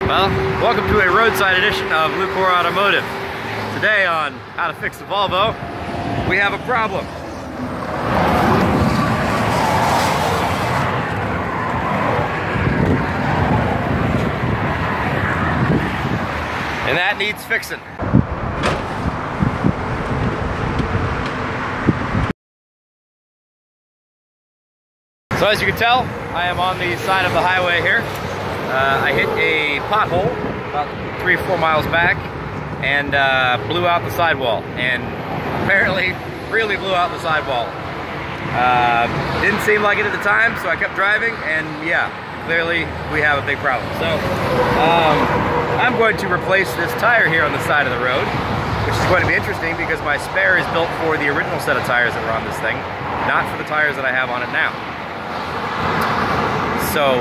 Well, welcome to a roadside edition of Lucore Automotive. Today on How to Fix a Volvo, we have a problem. And that needs fixing. So as you can tell, I am on the side of the highway here. I hit a pothole about 3 or 4 miles back and blew out the sidewall, and apparently really blew out the sidewall. Didn't seem like it at the time, so I kept driving, and yeah, clearly we have a big problem. So I'm going to replace this tire here on the side of the road, which is going to be interesting because my spare is built for the original set of tires that were on this thing, not for the tires that I have on it now. So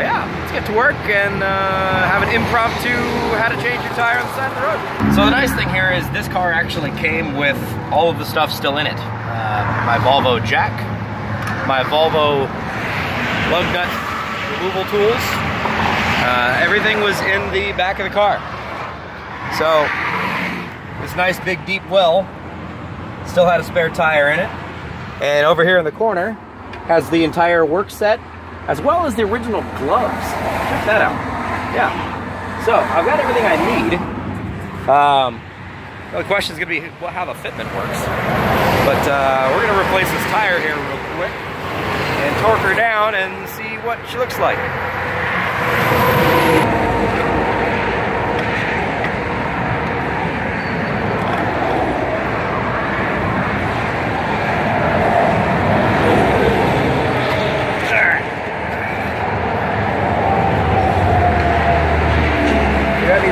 yeah, let's get to work and have an impromptu how to change your tire on the side of the road. So the nice thing here is this car actually came with all of the stuff still in it. My Volvo jack, my Volvo lug nut removal tools, everything was in the back of the car. So this nice big deep well still had a spare tire in it. And over here in the corner has the entire work set, as well as the original gloves. Check that out. Yeah. So I've got everything I need. The question is going to be how the fitment works. But we're going to replace this tire here real quick and torque her down and see what she looks like.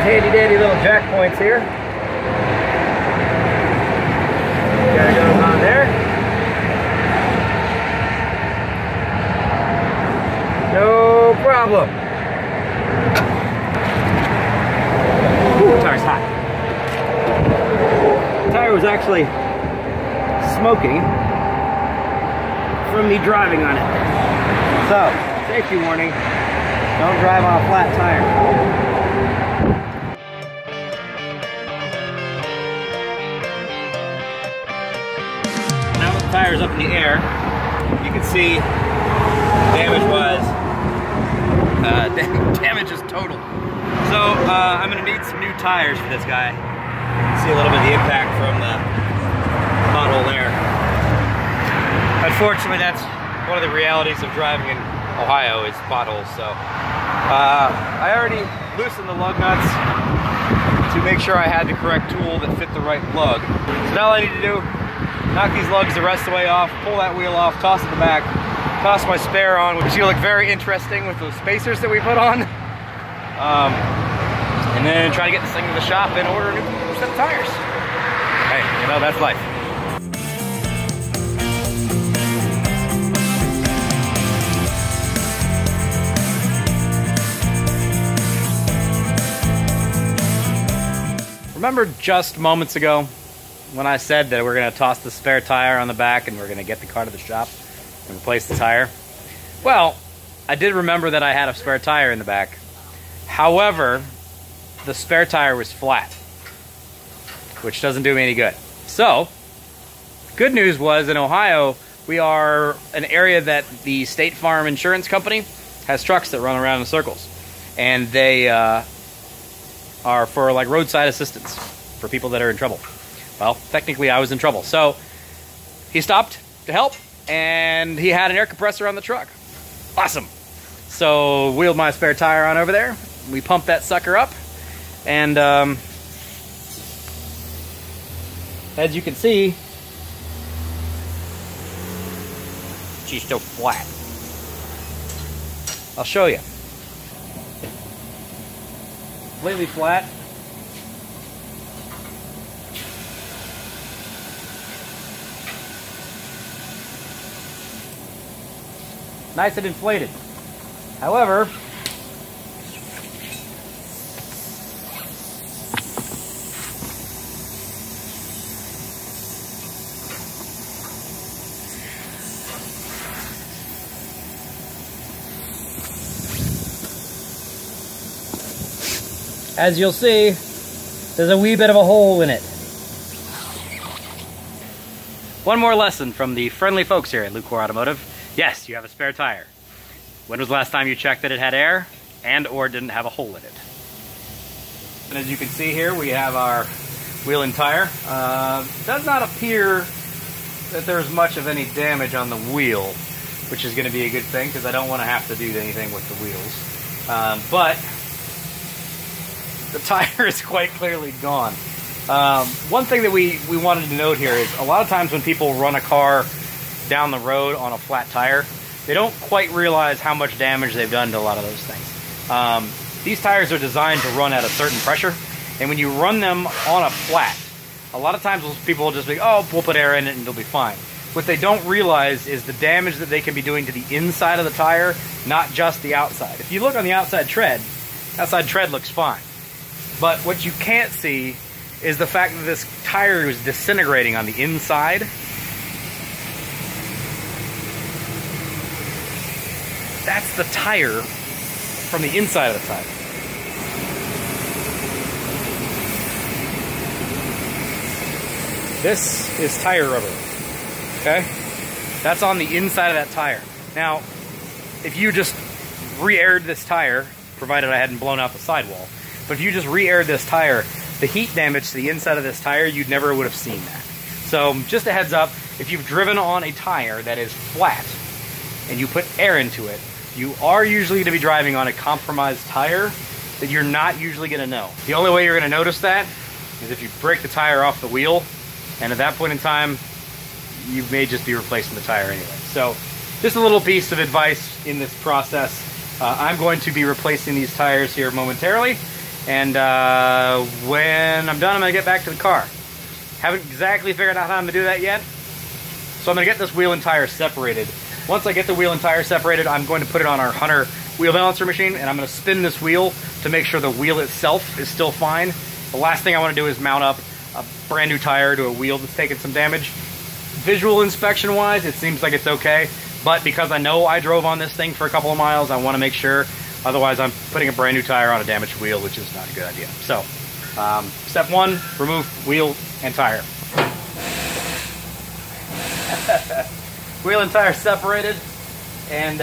Handy dandy little jack points here. Gotta go on there. No problem. Ooh, the tire's hot. The tire was actually smoking from me driving on it. So, safety warning, don't drive on a flat tire. Tires up in the air, you can see damage was damage is total. So I'm going to need some new tires for this guy. See a little bit of the impact from the pothole there. Unfortunately, that's one of the realities of driving in Ohio is potholes. So I already loosened the lug nuts to make sure I had the correct tool that fit the right lug. So now all I need to do, knock these lugs the rest of the way off, pull that wheel off, toss it in the back, toss my spare on, which is going to look very interesting with those spacers that we put on. And then try to get this thing to the shop and order a new set of tires. Hey, you know, that's life. Remember just moments ago when I said that we're going to toss the spare tire on the back and we're going to get the car to the shop and replace the tire? Well, I did remember that I had a spare tire in the back. However, the spare tire was flat, which doesn't do me any good. So, good news was in Ohio, we are an area that the State Farm Insurance Company has trucks that run around in circles. And they are for like roadside assistance for people that are in trouble. Well, technically I was in trouble. So he stopped to help, and he had an air compressor on the truck. Awesome. So wheeled my spare tire on over there. We pumped that sucker up, and as you can see, she's still flat. I'll show you. Completely flat. Nice and inflated. However, as you'll see, there's a wee bit of a hole in it. One more lesson from the friendly folks here at Lucore Automotive. Yes, you have a spare tire. When was the last time you checked that it had air and or didn't have a hole in it? And as you can see here, we have our wheel and tire. Does not appear that there's much of any damage on the wheel, which is going to be a good thing because I don't want to have to do anything with the wheels. But the tire is quite clearly gone. One thing that we wanted to note here is a lot of times when people run a car down the road on a flat tire, they don't quite realize how much damage they've done to a lot of those things. These tires are designed to run at a certain pressure, and when you run them on a flat, a lot of times people will just be, oh, we'll put air in it and they'll be fine. What they don't realize is the damage that they can be doing to the inside of the tire, not just the outside. If you look on the outside tread looks fine. But what you can't see is the fact that this tire is disintegrating on the inside. That's the tire from the inside of the tire. This is tire rubber, okay? That's on the inside of that tire. Now, if you just re-aired this tire, provided I hadn't blown out the sidewall, but if you just re-aired this tire, the heat damage to the inside of this tire, you never would have seen that. So just a heads up, if you've driven on a tire that is flat and you put air into it, you are usually going to be driving on a compromised tire that you're not usually going to know. The only way you're going to notice that is if you break the tire off the wheel, and at that point in time, you may just be replacing the tire anyway. So just a little piece of advice in this process. I'm going to be replacing these tires here momentarily, and when I'm done, I'm going to get back to the car. Haven't exactly figured out how I'm going to do that yet, so I'm going to get this wheel and tire separated. Once I get the wheel and tire separated, I'm going to put it on our Hunter wheel balancer machine, and I'm going to spin this wheel to make sure the wheel itself is still fine. The last thing I want to do is mount up a brand new tire to a wheel that's taken some damage. Visual inspection wise, it seems like it's okay, but because I know I drove on this thing for a couple of miles, I want to make sure. Otherwise, I'm putting a brand new tire on a damaged wheel, which is not a good idea. So, step one, remove wheel and tire. Wheel and tire separated, and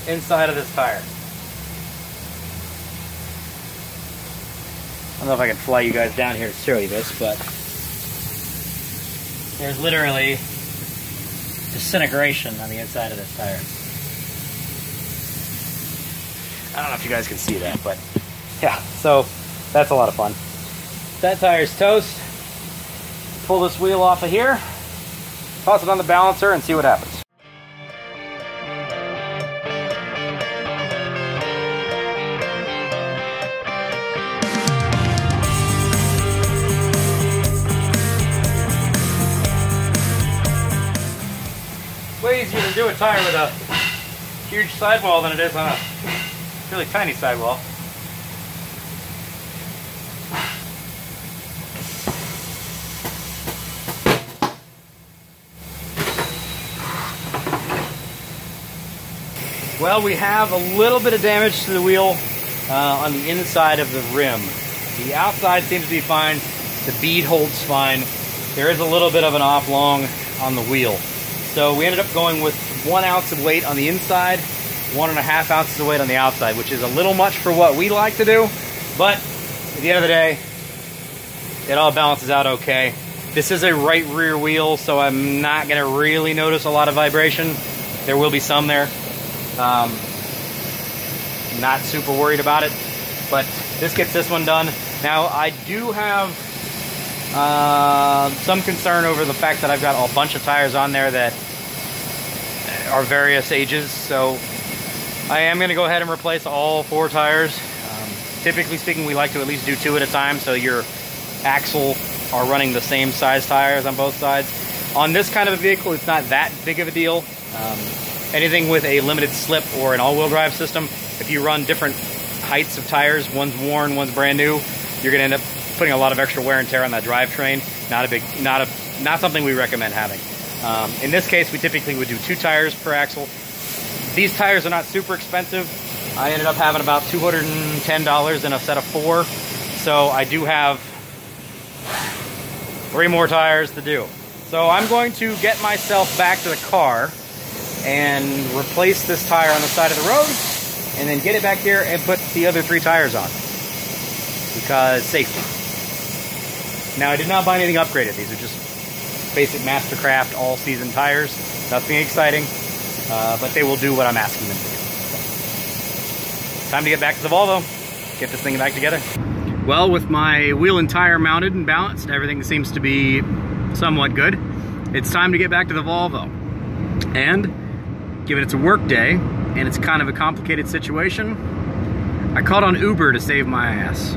inside of this tire. I don't know if I can fly you guys down here to show you this, but there's literally disintegration on the inside of this tire. I don't know if you guys can see that, but yeah, so that's a lot of fun. That tire's toast. Pull this wheel off of here, toss it on the balancer, and see what happens. Way easier to do a tire with a huge sidewall than it is on a really tiny sidewall. Well, we have a little bit of damage to the wheel on the inside of the rim. The outside seems to be fine. The bead holds fine. There is a little bit of an off-long on the wheel. So we ended up going with 1 ounce of weight on the inside, 1.5 ounces of weight on the outside, which is a little much for what we like to do, but at the end of the day, it all balances out okay. This is a right rear wheel, so I'm not going to really notice a lot of vibration. There will be some there. Not super worried about it, but this gets this one done. Now, I do have some concern over the fact that I've got a bunch of tires on there that are various ages, so I am going to go ahead and replace all 4 tires. Typically speaking, we like to at least do 2 at a time, so your axle are running the same size tires on both sides. On this kind of a vehicle, it's not that big of a deal. Anything with a limited slip or an all-wheel drive system, if you run different heights of tires, one's worn, one's brand new, you're going to end up putting a lot of extra wear and tear on that drivetrain. Not something we recommend having. In this case, we typically would do 2 tires per axle. These tires are not super expensive. I ended up having about $210 in a set of 4. So I do have 3 more tires to do. So I'm going to get myself back to the car and replace this tire on the side of the road, and then get it back here and put the other 3 tires on, because safety. Now, I did not buy anything upgraded. These are just basic Mastercraft all-season tires. Nothing exciting, but they will do what I'm asking them to do. So, time to get back to the Volvo, get this thing back together. Well, with my wheel and tire mounted and balanced, everything seems to be somewhat good. It's time to get back to the Volvo. And given it's a work day, and it's kind of a complicated situation, I called on Uber to save my ass.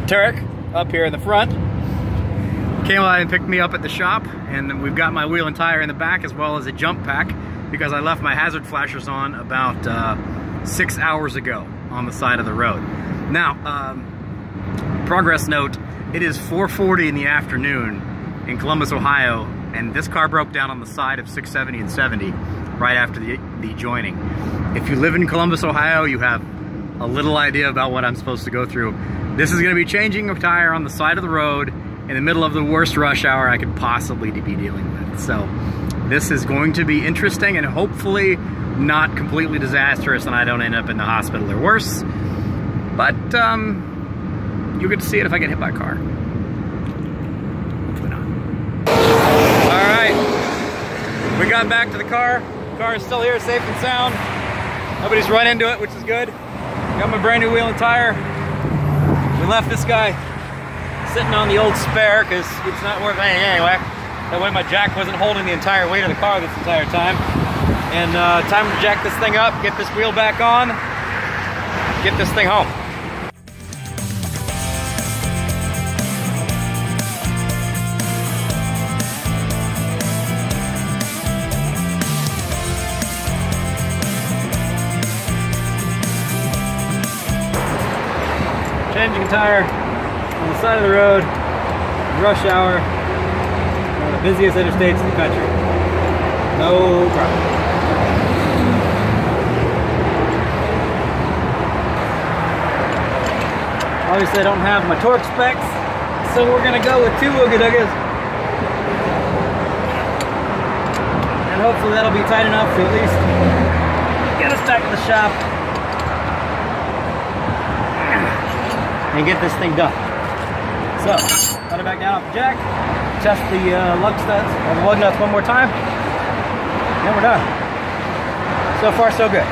Tarek, up here in the front, came by and picked me up at the shop, and we've got my wheel and tire in the back, as well as a jump pack, because I left my hazard flashers on about 6 hours ago on the side of the road. Now, progress note, it is 4:40 in the afternoon in Columbus, Ohio, and this car broke down on the side of 670 and 70 right after the joining. If you live in Columbus, Ohio, you have a little idea about what I'm supposed to go through. This is going to be changing a tire on the side of the road in the middle of the worst rush hour I could possibly be dealing with. So this is going to be interesting and hopefully not completely disastrous and I don't end up in the hospital or worse. But you'll get to see it if I get hit by a car. Hopefully not. All right, we got back to the car. The car is still here, safe and sound. Nobody's run into it, which is good. Got my brand new wheel and tire. We left this guy sitting on the old spare because it's not worth anything anyway. That way my jack wasn't holding the entire weight of the car this entire time. And time to jack this thing up, get this wheel back on, get this thing home. Changing tire on the side of the road, rush hour, one of the busiest interstates in the country. No problem. Obviously I don't have my torque specs, so we're gonna go with 2 Ooga Doogas. And hopefully that'll be tight enough to at least get us back to the shop and get this thing done. So, put it back down off the jack, test the lug studs, or the lug nuts one more time, and we're done. So far, so good.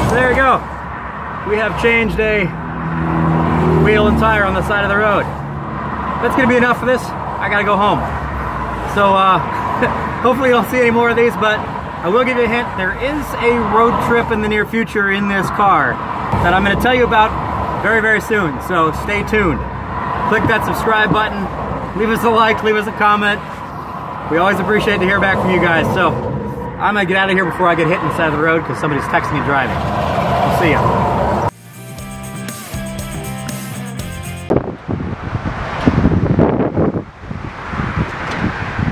So there you go. We have changed a wheel and tire on the side of the road. That's gonna be enough for this. I gotta go home. So, hopefully you don't see any more of these, but I will give you a hint, there is a road trip in the near future in this car that I'm going to tell you about very, very soon, so stay tuned. Click that subscribe button, leave us a like, leave us a comment. We always appreciate to hear back from you guys, so I'm going to get out of here before I get hit on the side of the road because somebody's texting and driving. I'll see ya.